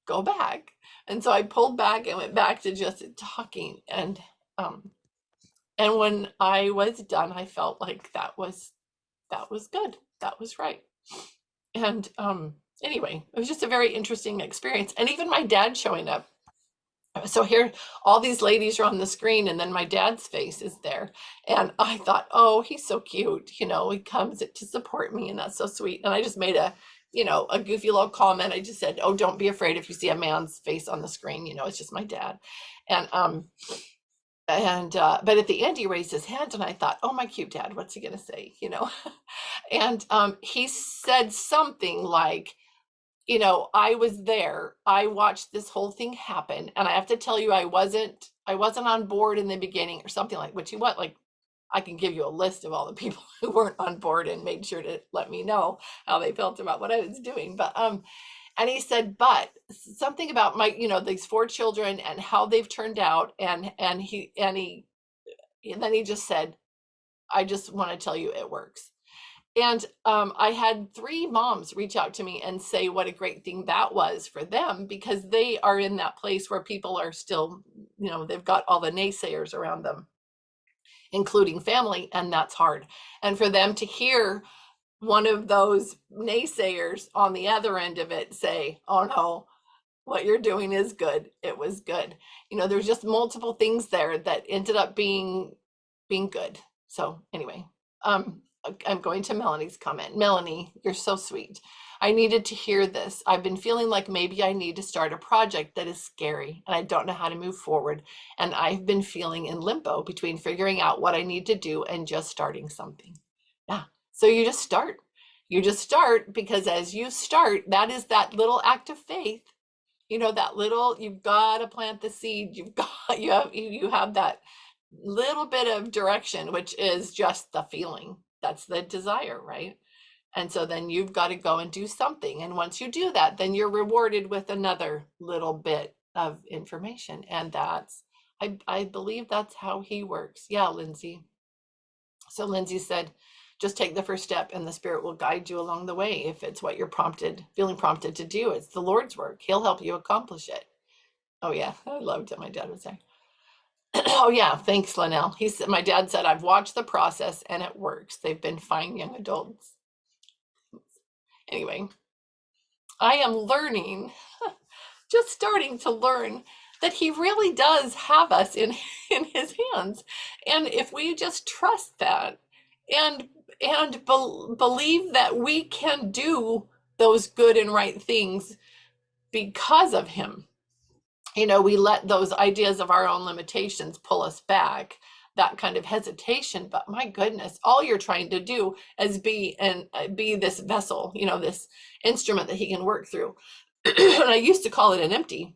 Go back. And so I pulled back and went back to just talking. And when I was done, I felt like that was good. That was right. And anyway, it was just a very interesting experience. And even my dad showing up. So here, all these ladies are on the screen, and then my dad's face is there. And I thought, oh, he's so cute. You know, he comes to support me, and that's so sweet. And I just made a goofy little comment. I just said, oh, don't be afraid if you see a man's face on the screen. You know, it's just my dad. And but at the end, he raised his hand, and I thought, oh, my cute dad, what's he gonna say? You know, and he said something like, you know, I was there. I watched this whole thing happen. And I have to tell you, I wasn't on board in the beginning or something like, which like, I can give you a list of all the people who weren't on board and made sure to let me know how they felt about what I was doing. But, and he said, but something about these 4 children and how they've turned out. And then he just said, I just want to tell you it works. And I had 3 moms reach out to me and say what a great thing that was for them, because they are in that place where people are still, you know, they've got all the naysayers around them, including family, and that's hard. And for them to hear one of those naysayers on the other end of it say, oh no, what you're doing is good. It was good. You know, there's just multiple things there that ended up being good. So anyway, I'm going to Melanie's comment. Melanie, you're so sweet. I needed to hear this. I've been feeling like maybe I need to start a project that is scary and I don't know how to move forward. And I've been feeling in limbo between figuring out what I need to do and just starting something. Yeah. So you just start. You just start, because as you start, that is that little act of faith. You know, that little, you've got to plant the seed. You have that little bit of direction, which is just the feeling. That's the desire, right? And so then you've got to go and do something. And once you do that, then you're rewarded with another little bit of information. And I believe that's how he works. Yeah, Lindsay. So Lindsay said, just take the first step and the Spirit will guide you along the way. If it's what you're feeling prompted to do, it's the Lord's work. He'll help you accomplish it. Oh yeah, I loved what my dad would say. Oh yeah, thanks, Linnell. My dad said, I've watched the process and it works. They've been fine young adults. Anyway, I am learning, just starting to learn, that he really does have us in his hands. And if we just trust that and believe that we can do those good and right things because of him, you know, we let those ideas of our own limitations pull us back, that kind of hesitation. But my goodness, all you're trying to do is be this vessel, you know, this instrument that he can work through. And I used to call it an empty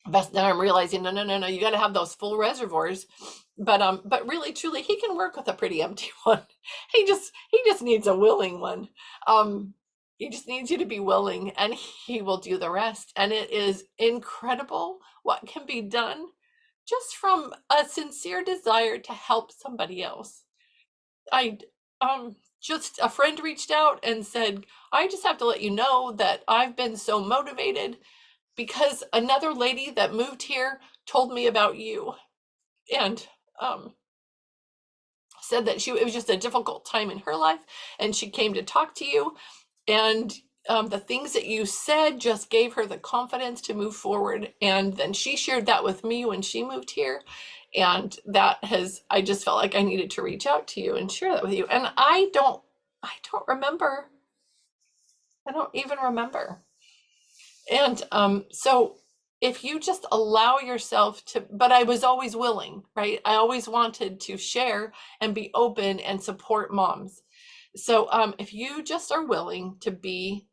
vessel. Now I'm realizing, no, you got to have those full reservoirs. But really, truly, he can work with a pretty empty one. He just needs a willing one. He just needs you to be willing, and he will do the rest. And it is incredible what can be done just from a sincere desire to help somebody else. just a friend reached out and said, I just have to let you know that I've been so motivated because another lady that moved here told me about you and said that it was just a difficult time in her life and she came to talk to you. And the things that you said just gave her the confidence to move forward. And then she shared that with me when she moved here. And I just felt like I needed to reach out to you and share that with you. And I don't remember. I don't even remember. And so if you just allow yourself to, but I was always willing, right? I always wanted to share and be open and support moms. So if you just are willing to be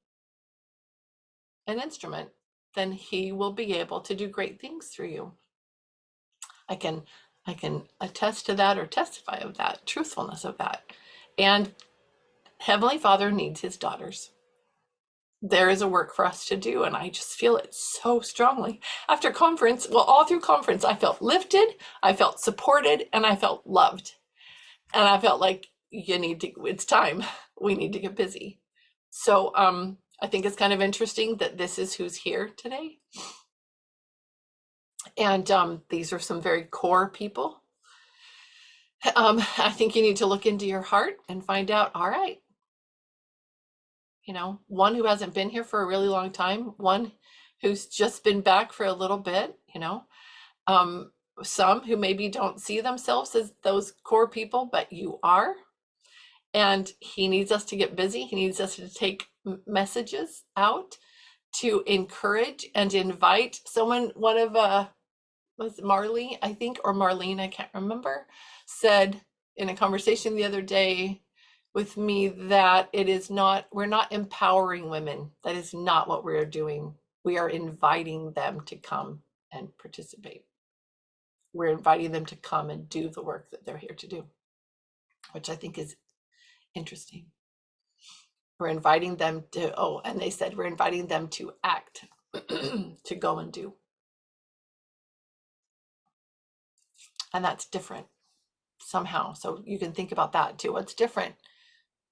an instrument, then he will be able to do great things through you. I can attest to that or testify of that, truthfulness of that. And Heavenly Father needs his daughters. There is a work for us to do, and I just feel it so strongly. After conference, well, all through conference, I felt lifted, I felt supported, and I felt loved. And I felt like it's time. We need to get busy. So I think it's kind of interesting that this is who's here today. And these are some very core people. I think you need to look into your heart and find out, all right, one who hasn't been here for a really long time, one who's just been back for a little bit, some who maybe don't see themselves as those core people, but you are. And he needs us to get busy. He needs us to take messages out to encourage and invite someone. One of was Marley, I think, or Marlene, I can't remember, said in a conversation the other day with me that we're not empowering women. That is not what we're doing. We are inviting them to come and participate. We're inviting them to come and do the work that they're here to do, which I think is interesting. We're inviting them to, and they said we're inviting them to act, to go and do. And that's different somehow. So you can think about that too. What's different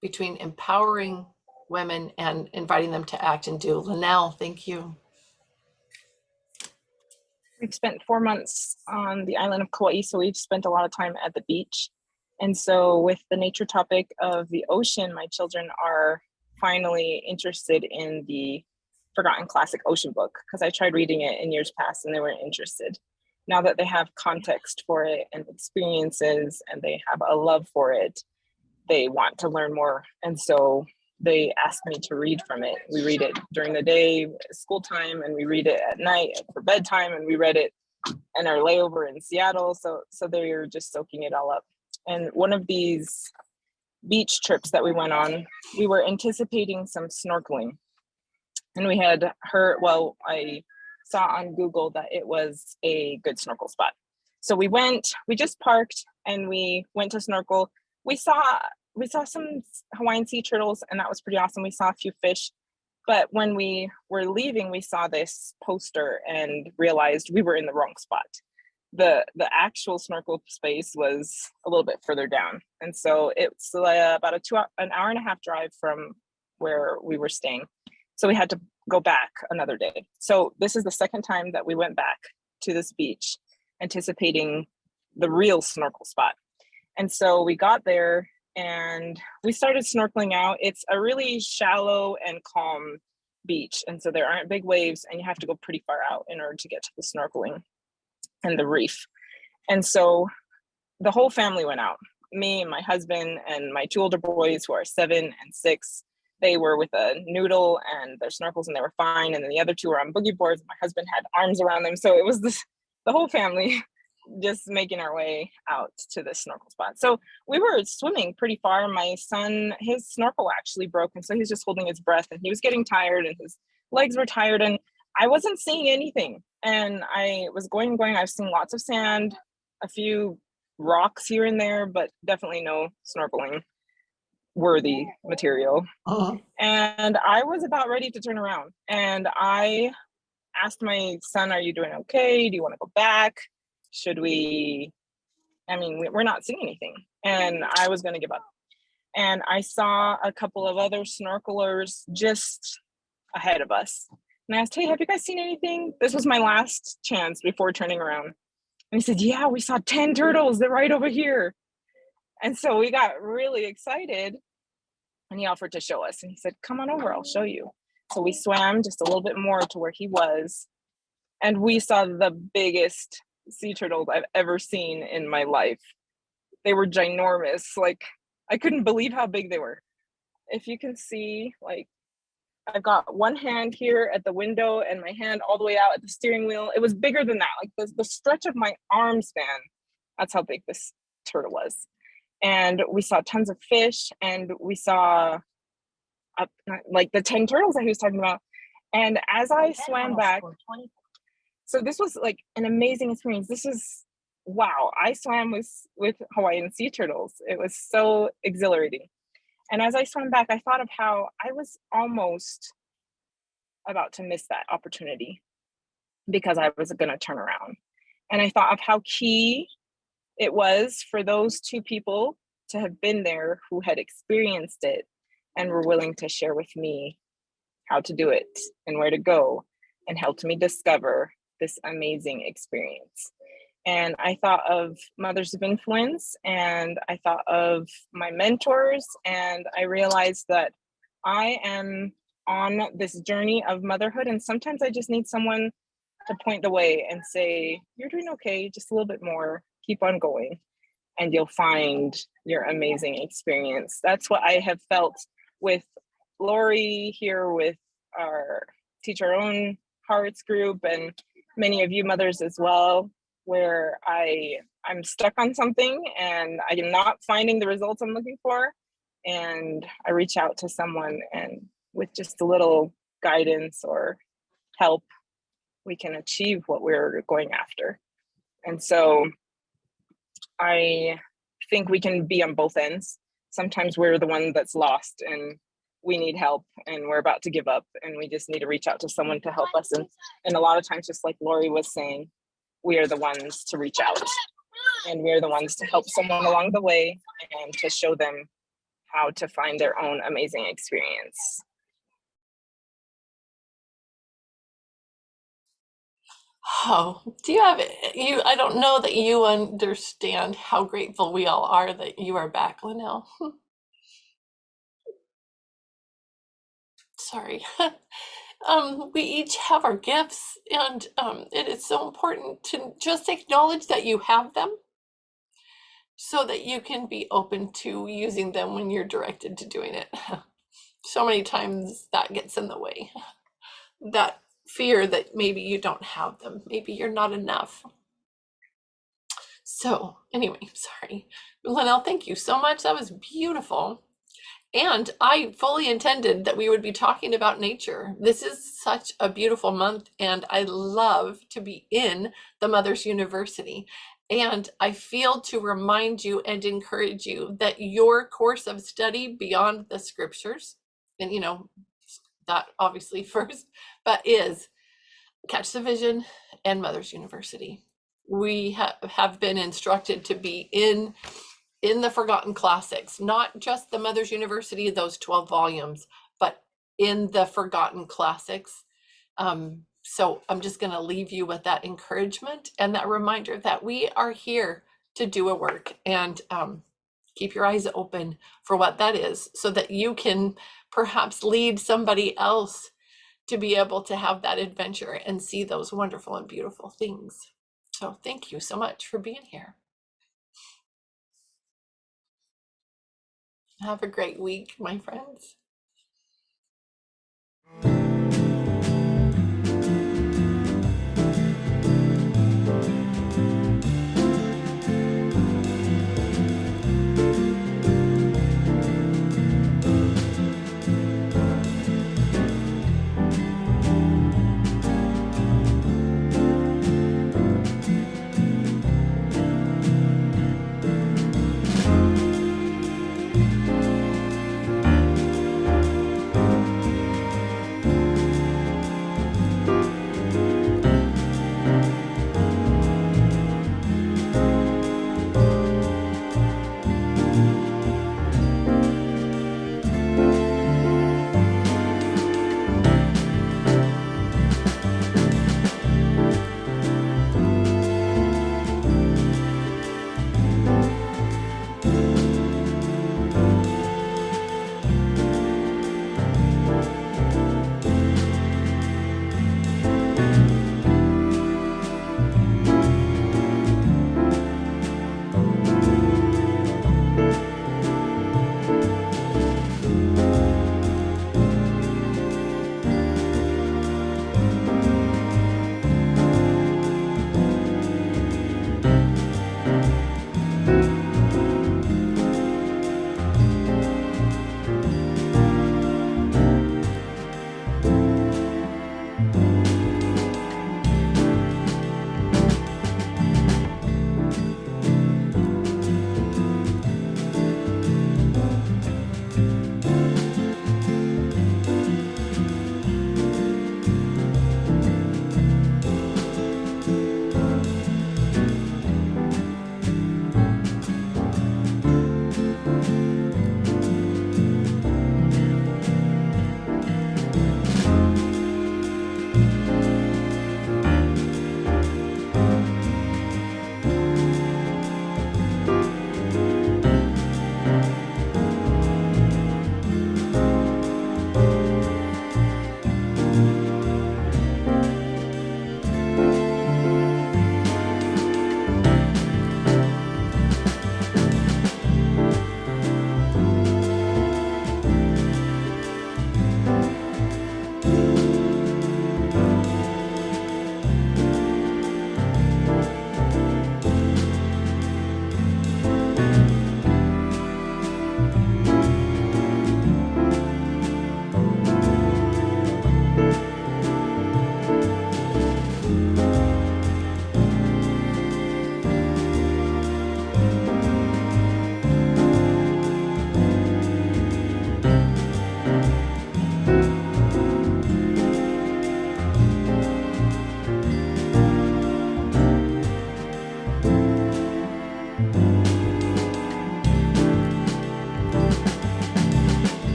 between empowering women and inviting them to act and do? Linnell, thank you. We've spent 4 months on the island of Kauai, so we've spent a lot of time at the beach. And so with the nature topic of the ocean, my children are finally interested in the Forgotten Classic Ocean book, because I tried reading it in years past and they weren't interested. Now that they have context for it and experiences and they have a love for it, they want to learn more. And so they asked me to read from it. We read it during the day, school time, and we read it at night for bedtime, and we read it in our layover in Seattle. So they're just soaking it all up. And one of these beach trips that we went on, we were anticipating some snorkeling. And we had I saw on Google that it was a good snorkel spot. So we just parked and we went to snorkel. We saw some Hawaiian sea turtles, and that was pretty awesome. We saw a few fish, but when we were leaving, we saw this poster and realized we were in the wrong spot. The actual snorkel space was a little bit further down, and so it's about an hour and a half drive from where we were staying. So we had to go back another day. So this is the second time that we went back to this beach, anticipating the real snorkel spot. And so we got there and we started snorkeling out. It's a really shallow and calm beach. And so there aren't big waves, and you have to go pretty far out in order to get to the snorkeling and the reef. And so the whole family went out, me and my husband and my 2 older boys who are 7 and 6. They were with a noodle and their snorkels, and they were fine. And then the other 2 were on boogie boards. My husband had arms around them. So it was the whole family just making our way out to the snorkel spot. So we were swimming pretty far. My son, his snorkel actually broke. And so he was just holding his breath, and he was getting tired and his legs were tired, and I wasn't seeing anything. And I was going. I've seen lots of sand, a few rocks here and there, but definitely no snorkeling worthy material. And I was about ready to turn around, and I asked my son, are you doing okay? Do you want to go back? Should we? We're not seeing anything. And I was going to give up. And I saw a couple of other snorkelers just ahead of us. And I asked, hey, have you guys seen anything? This was my last chance before turning around. And he said, yeah, we saw 10 turtles. They're right over here. And so we got really excited. And he offered to show us. And he said, come on over, I'll show you. So we swam just a little bit more to where he was. And we saw the biggest sea turtles I've ever seen in my life. They were ginormous. Like, I couldn't believe how big they were. If you can see, like, I've got one hand here at the window and my hand all the way out at the steering wheel. It was bigger than that. Like the stretch of my arm span. That's how big this turtle was. And we saw tons of fish, and we saw like the 10 turtles that he was talking about. And as I swam back, so this was like an amazing experience. This is, wow, I swam with Hawaiian sea turtles. It was so exhilarating. And as I swam back, I thought of how I was almost about to miss that opportunity because I was going to turn around. And I thought of how key it was for those two people to have been there who had experienced it and were willing to share with me how to do it and where to go, and helped me discover this amazing experience. And I thought of mothers of influence, and I thought of my mentors, and I realized that I am on this journey of motherhood, and sometimes I just need someone to point the way and say, you're doing okay, just a little bit more, keep on going, and you'll find your amazing experience. That's what I have felt with Lori here, with our Teach Our Own Hearts group, and many of you mothers as well, where I'm stuck on something and I am not finding the results I'm looking for. And I reach out to someone, and with just a little guidance or help, we can achieve what we're going after. And so I think we can be on both ends. Sometimes we're the one that's lost and we need help and we're about to give up, and we just need to reach out to someone to help us. And a lot of times, just like Lori was saying, we are the ones to reach out, and we are the ones to help someone along the way and to show them how to find their own amazing experience. Oh, do you have you? I don't know that you understand how grateful we all are that you are back, Linnell. Sorry. We each have our gifts, and it is so important to just acknowledge that you have them so that you can be open to using them when you're directed to doing it. So many times that gets in the way. That fear that maybe you don't have them, maybe you're not enough. So anyway, sorry. Linnell, thank you so much. That was beautiful. And I fully intended that we would be talking about nature. This is such a beautiful month, and I love to be in the Mother's University. And I feel to remind you and encourage you that your course of study beyond the scriptures, and you know, that obviously first, but is Catch the Vision and Mother's University. We have been instructed to be in the Forgotten Classics, not just the Mother's University, those 12 volumes, but in the Forgotten Classics. So I'm just going to leave you with that encouragement and that reminder that we are here to do a work, and keep your eyes open for what that is so that you can perhaps lead somebody else to be able to have that adventure and see those wonderful and beautiful things. So thank you so much for being here. Have a great week, my friends.